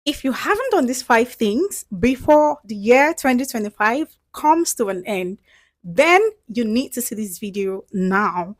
If you haven't done these 5 things before the year 2025 comes to an end, then you need to see this video now.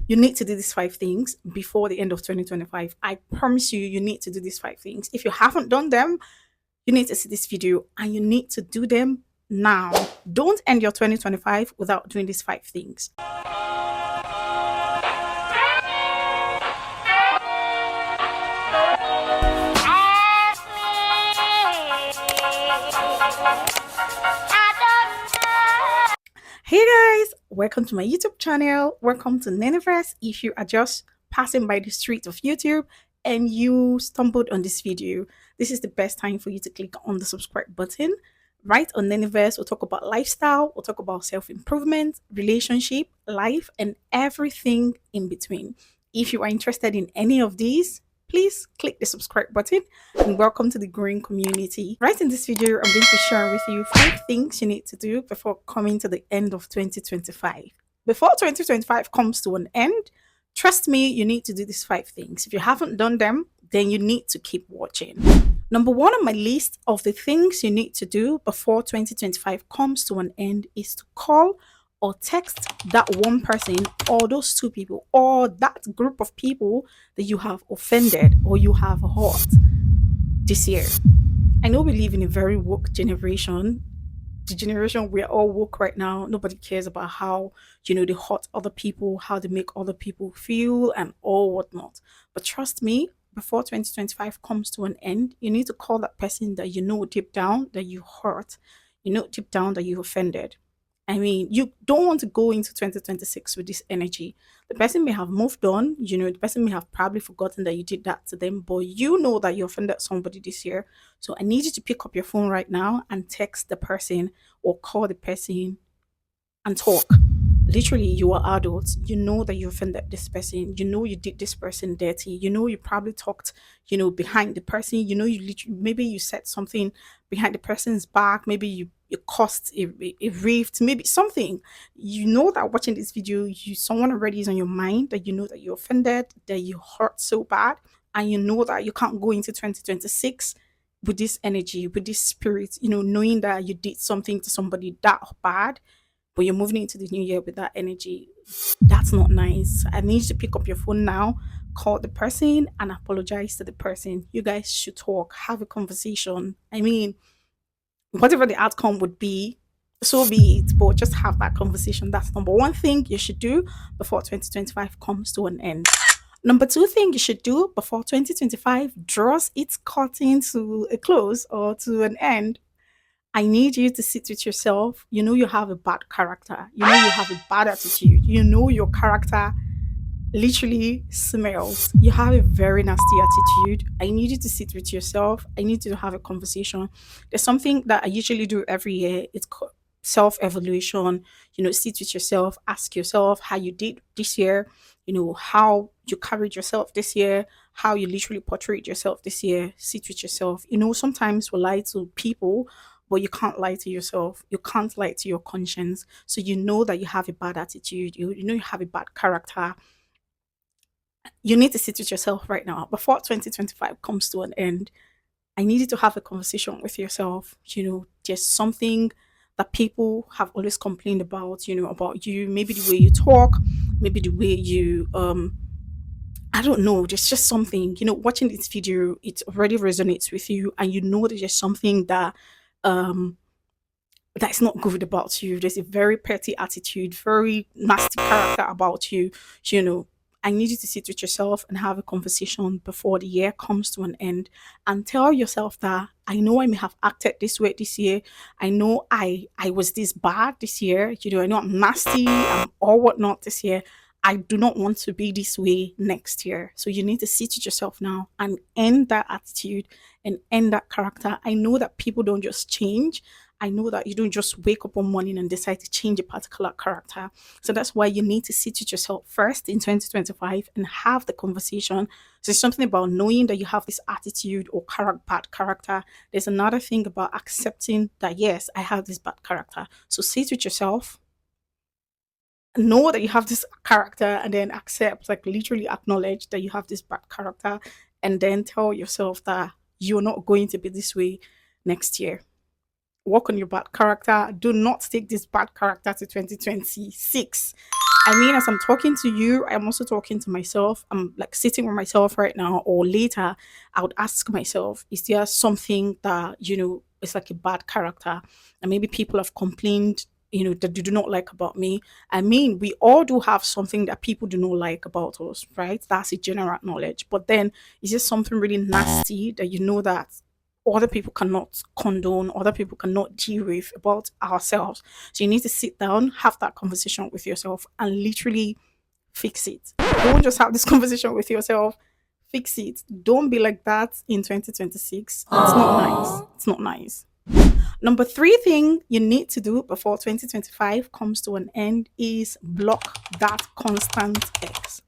You need to do these 5 things before the end of 2025. I promise you, you need to do these 5 things. If you haven't done them, you need to see this video and you need to do them now. Don't end your 2025 without doing these 5 things. Hey guys, welcome to my YouTube channel. Welcome to Neniverse. If you are just passing by the street of YouTube and you stumbled on this video, this is the best time for you to click on the subscribe button. Right on Neniverse, we'll talk about lifestyle, we'll talk about self-improvement, relationship, life, and everything in between. If you are interested in any of these, please click the subscribe button and welcome to the growing community. Right in this video, I'm going to share with you 5 things you need to do before coming to the end of 2025. Before 2025 comes to an end, trust me, you need to do these 5 things. If you haven't done them, then you need to keep watching. Number one on my list of the things you need to do before 2025 comes to an end is to call or text that one person or those 2 people or that group of people that you have offended or you have hurt this year. I know we live in a very woke generation. The generation we're all woke right now. Nobody cares about how, they hurt other people, how they make other people feel and all whatnot. But trust me, before 2025 comes to an end, you need to call that person that you know deep down that you hurt, deep down that you offended. I mean, you don't want to go into 2026 with this energy. The person may have moved on, the person may have probably forgotten that you did that to them, but you know that you offended somebody this year. So I need you to pick up your phone right now and text the person or call the person and talk. Literally, you are adults. You know that you offended this person. You know you did this person dirty. You know you probably talked, behind the person. You know maybe you said something behind the person's back. Maybe you caused a rift. Maybe something. You know that watching this video, someone already is on your mind that you know that you offended, that you hurt so bad, and you know that you can't go into 2026 with this energy, with this spirit. Knowing that you did something to somebody that bad but you're moving into the new year with that energy. That's not nice. I need you to pick up your phone now, call the person, and apologize to the person. You guys should talk, have a conversation. I mean, whatever the outcome would be, so be it, but just have that conversation. That's number one thing you should do before 2025 comes to an end. Number two thing you should do before 2025 draws its curtain to a close or to an end. I need you to sit with yourself. You know you have a bad character. You know you have a bad attitude. You know your character literally smells. You have a very nasty attitude. I need you to sit with yourself. I need you to have a conversation. There's something that I usually do every year. It's called self-evaluation. Sit with yourself, ask yourself how you did this year, how you carried yourself this year, how you literally portrayed yourself this year. Sit with yourself. Sometimes we lie to people, but you can't lie to yourself. You can't lie to your conscience. So you know that you have a bad attitude. You know you have a bad character. You need to sit with yourself right now. Before 2025 comes to an end, I need you to have a conversation with yourself. There's something that people have always complained about you. Maybe the way you talk, maybe the way you I don't know, there's just something, watching this video, it already resonates with you, and you know there's just something that um that's not good about you. There's a very petty attitude, very nasty character about you. You know, I need you to sit with yourself and have a conversation before the year comes to an end and tell yourself that I know I may have acted this way this year. I know I was this bad this year. I know I'm nasty or whatnot this year. I do not want to be this way next year. So you need to sit with yourself now and end that attitude and end that character. I know that people don't just change. I know that you don't just wake up one morning and decide to change a particular character. So that's why you need to sit with yourself first in 2025 and have the conversation. So there's something about knowing that you have this attitude or bad character. There's another thing about accepting that, yes, I have this bad character. So sit with yourself, know that you have this character, and then accept, like literally acknowledge that you have this bad character, and then tell yourself that you're not going to be this way next year. Work on your bad character. Do not take this bad character to 2026. I mean, as I'm talking to you, I'm also talking to myself. I'm like sitting with myself right now, or later, I would ask myself, is there something that, is like a bad character? And maybe people have complained, that they do not like about me. I mean, we all do have something that people do not like about us, right? That's a general knowledge. But then, is there something really nasty that you know that other people cannot condone, other people cannot deal with about ourselves? So you need to sit down, have that conversation with yourself, and literally fix it. Don't just have this conversation with yourself, fix it. Don't be like that in 2026. It's not nice. It's not nice. Number three thing you need to do before 2025 comes to an end is block that constant X.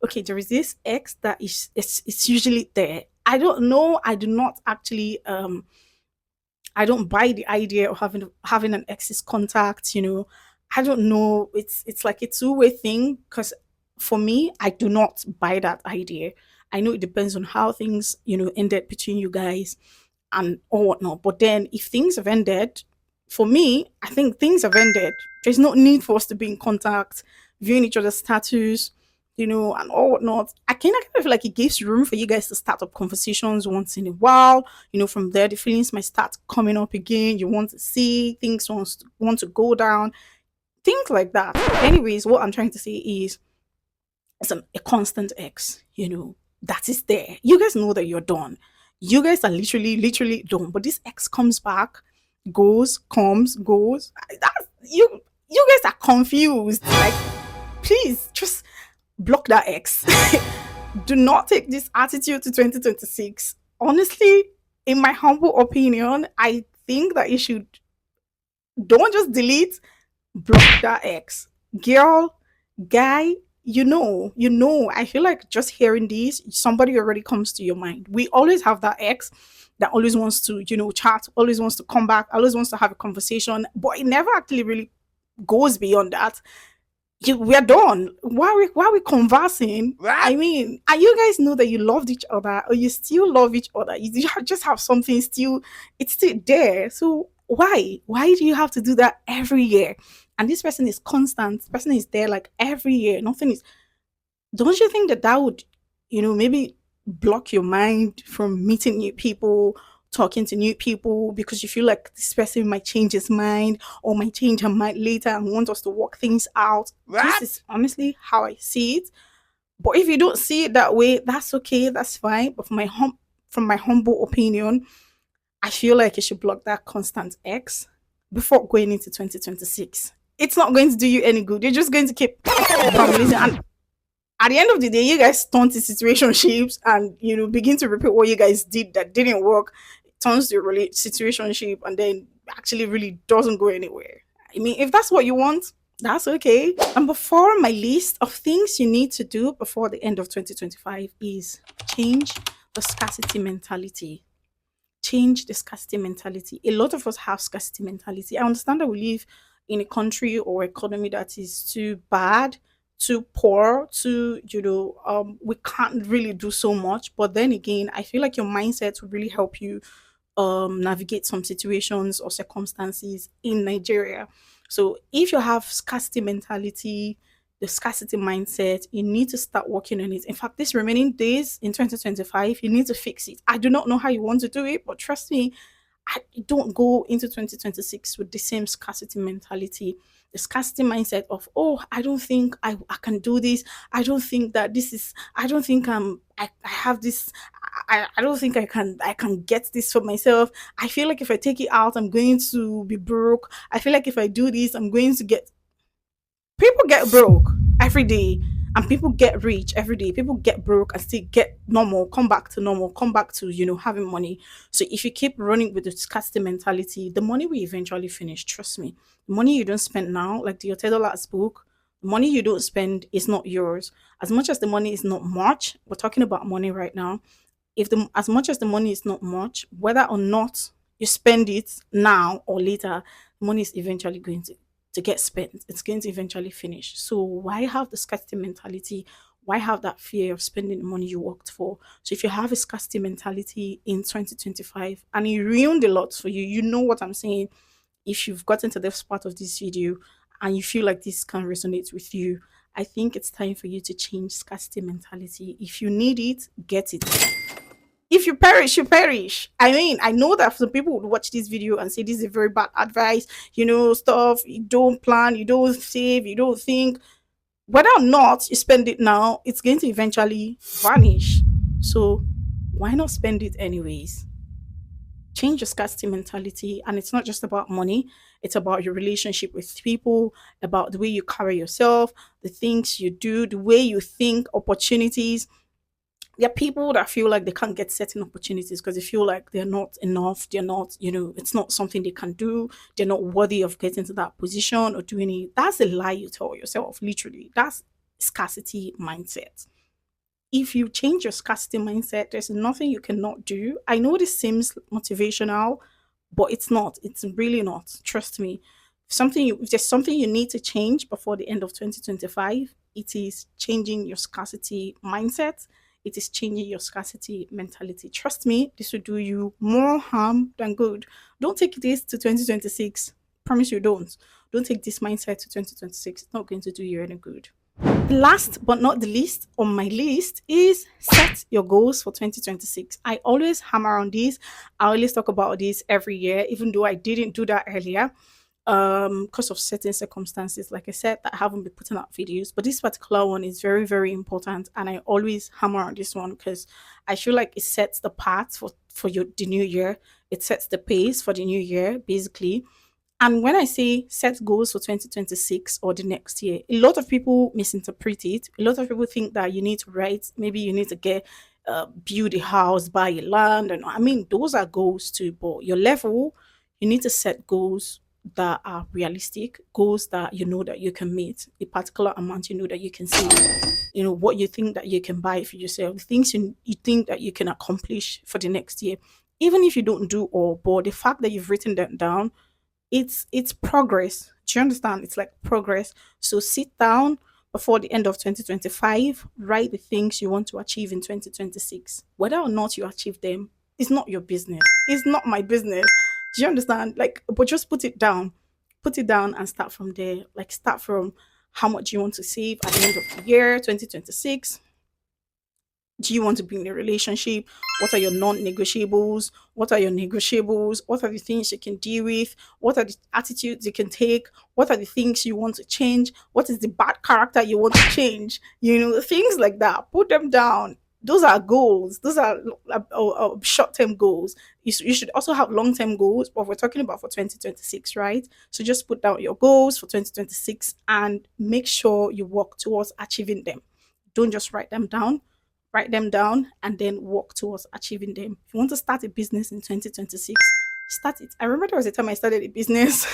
Okay, there is this X that is it's usually there. I don't know. I do not actually I don't buy the idea of having an ex's contact, I don't know. It's like a two-way thing, because for me, I do not buy that idea. I know it depends on how things, ended between you guys and or whatnot. But then if things have ended, for me, I think things have ended. There's no need for us to be in contact, viewing each other's status, and all whatnot. I kind of feel like it gives room for you guys to start up conversations once in a while. From there, the feelings might start coming up again. You want to see things, want to go down, things like that. Anyways, what I'm trying to say is it's a constant X, that is there. You guys know that you're done. You guys are literally done. But this X comes back, goes, comes, goes. That's you guys are confused. Like, please just block that X. Do not take this attitude to 2026. Honestly, in my humble opinion, I think that you should don't just delete, block that X. Girl, guy, I feel like just hearing this, somebody already comes to your mind. We always have that ex that always wants to, chat, always wants to come back, always wants to have a conversation, but it never actually really goes beyond that. We're done. Why are we conversing? I mean, and you guys know that you loved each other, or you still love each other. You just have something still, it's still there. So why do you have to do that every year? And this person is constant. This person is there like every year. Nothing is. Don't you think that would, maybe block your mind from meeting new people, talking to new people, because you feel like this person might change his mind or might change her mind later and want us to work things out? This is honestly how I see it. But if you don't see it that way, that's okay. That's fine. But from my humble opinion, I feel like you should block that constant X before going into 2026. It's not going to do you any good. You're just going to keep releasing. And at the end of the day, you guys turn to situationships and begin to repeat what you guys did that didn't work. It turns to a situationship and then actually really doesn't go anywhere. I mean, if that's what you want, that's okay. Number four on my list of things you need to do before the end of 2025 is change the scarcity mentality. Change the scarcity mentality. A lot of us have scarcity mentality. I understand that we live in a country or economy that is too bad, too poor, too, we can't really do so much. But then again, I feel like your mindset will really help you navigate some situations or circumstances in Nigeria. So if you have scarcity mentality, the scarcity mindset, you need to start working on it. In fact, these remaining days in 2025, you need to fix it. I do not know how you want to do it, but trust me, I don't go into 2026 with the same scarcity mentality, the scarcity mindset of, oh, I don't think I can do this. I don't think that this is, I don't think I have this. I don't think I can get this for myself. I feel like if I take it out, I'm going to be broke. I feel like if I do this, I'm going to get. People get broke every day and people get rich every day. People get broke and still get normal, come back to, having money. So if you keep running with the scarcity mentality, the money will eventually finish. Trust me. The money you don't spend now, like the Otedala book, the money you don't spend is not yours. As much as the money is not much, we're talking about money right now. If the as much as the money is not much, whether or not you spend it now or later, money is eventually going to get spent. It's going to eventually finish. So why have the scarcity mentality? Why have that fear of spending the money you worked for? So if you have a scarcity mentality in 2025 and it ruined a lot for you, you know what I'm saying. If you've gotten to this part of this video and you feel like this can resonate with you, I think it's time for you to change scarcity mentality. If you need it, get it. If you perish, you perish. I mean, I know that some people would watch this video and say this is a very bad advice, stuff. You don't plan, you don't save, you don't think. Whether or not you spend it now, it's going to eventually vanish. So why not spend it anyways? Change your scarcity mentality. And it's not just about money, it's about your relationship with people, about the way you carry yourself, the things you do, the way you think, opportunities. There are people that feel like they can't get certain opportunities because they feel like they're not enough, they're not, it's not something they can do, they're not worthy of getting to that position or doing it. That's a lie you tell yourself, literally. That's scarcity mindset. If you change your scarcity mindset, there's nothing you cannot do. I know this seems motivational, but it's not. It's really not. Trust me. If there's something you need to change before the end of 2025, it is changing your scarcity mindset. It is changing your scarcity mentality. Trust me, this will do you more harm than good. Don't take this to 2026. Promise you don't. Don't take this mindset to 2026. It's not going to do you any good. Last but not the least on my list is set your goals for 2026. I always hammer on this. I always talk about this every year, even though I didn't do that earlier because of certain circumstances. Like I said, that I haven't been putting out videos, but this particular one is very, very important, and I always hammer on this one because I feel like it sets the path for the new year. It sets the pace for the new year, basically. And when I say set goals for 2026 or the next year, a lot of people misinterpret it. A lot of people think that you need to write, maybe you need to build a house, buy a land. And I mean, those are goals too, but your level, you need to set goals that are realistic, goals that you know that you can meet, a particular amount you know that you can save, what you think that you can buy for yourself, the things you think that you can accomplish for the next year. Even if you don't do all, but the fact that you've written that down, it's progress. Do you understand? It's like progress. So sit down before the end of 2025, write the things you want to achieve in 2026. Whether or not you achieve them is not your business. It's not my business. Do you understand? Like, but just put it down. Put it down and start from there. Like, start from how much you want to save at the end of the year, 2026. Do you want to be in a relationship? What are your non-negotiables? What are your negotiables? What are the things you can deal with? What are the attitudes you can take? What are the things you want to change? What is the bad character you want to change? Things like that. Put them down. Those are goals. Those are short-term goals. You should also have long-term goals, but we're talking about for 2026, right? So just put down your goals for 2026 and make sure you work towards achieving them. Don't just write them down and then work towards achieving them. If you want to start a business in 2026, start it. I remember there was a time I started a business.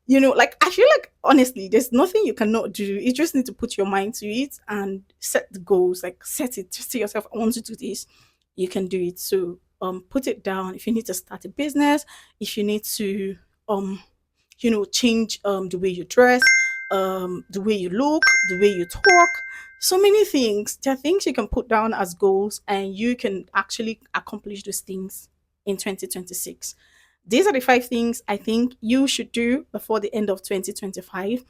Like I feel like honestly, there's nothing you cannot do. You just need to put your mind to it and set the goals. Like set it. Just tell yourself, I want to do this. You can do it. So put it down. If you need to start a business, if you need to change the way you dress, the way you look, the way you talk. So many things. There are things you can put down as goals and you can actually accomplish those things in 2026. These are the 5 things I think you should do before the end of 2025.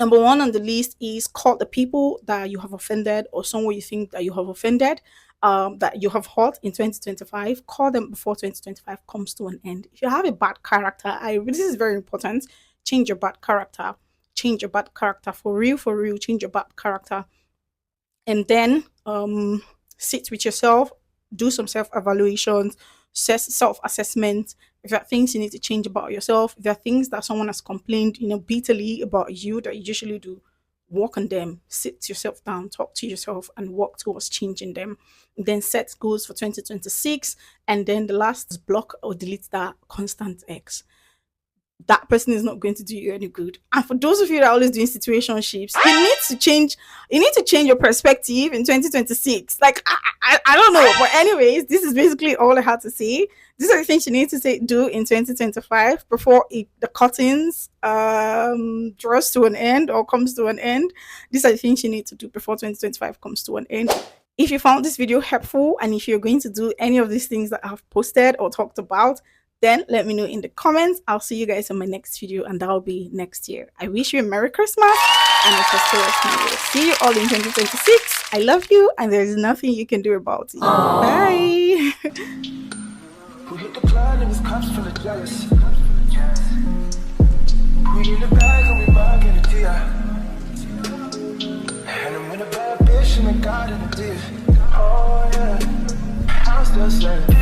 Number one on the list is call the people that you have offended or someone you think that you have offended, that you have hurt in 2025. Call them before 2025 comes to an end. If you have a bad character, this is very important. Change your bad character. Change your bad character for real, for real. Change your bad character, and then sit with yourself, do some self evaluations, self assessment. If there are things you need to change about yourself, if there are things that someone has complained, bitterly about you that you usually do, work on them. Sit yourself down, talk to yourself, and work towards changing them. Then set goals for 2026, and then the last is block or delete that constant X. that person is not going to do you any good. And for those of you that are always doing situationships, you need to change your perspective in 2026. Like I don't know, but anyways, this is basically all I had to say. These are the things you need to do in 2025 before the curtains draws to an end or comes to an end. These are the things you need to do before 2025 comes to an end. If you found this video helpful and if you're going to do any of these things that I've posted or talked about, then let me know in the comments. I'll see you guys in my next video, and that'll be next year. I wish you a Merry Christmas and a prosperous New Year. See you all in 2026. I love you, and there's nothing you can do about it. Aww. Bye. Who hit the club and his cups full of jealous. We in the bag and we bugging the deal. And I'm in a bad bitch and I got in the deal. Oh yeah, I'm still saying